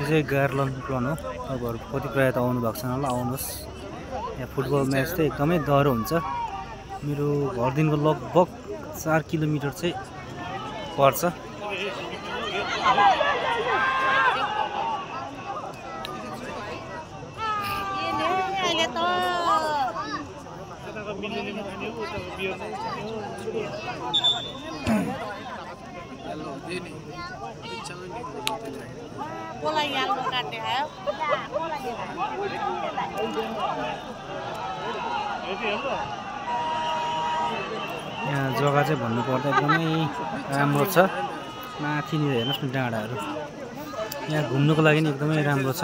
यसै garland plan हो तपाईँहरू कति प्रायः त आउनु भएको छैन होला आउनुहोस् यहाँ फुटबल म्याच चाहिँ एकदमै डह्रो हुन्छ मेरो घरदेखिको लगभग 4 किलोमिटर चाहिँ पर्छ यहाँ जग्गा चाहिँ भन्नुपर्दा एकदमै राम्रो छ माथिनिर हेर्नुहोस् न डाँडाहरू यहाँ घुम्नुको लागि नि एकदमै राम्रो छ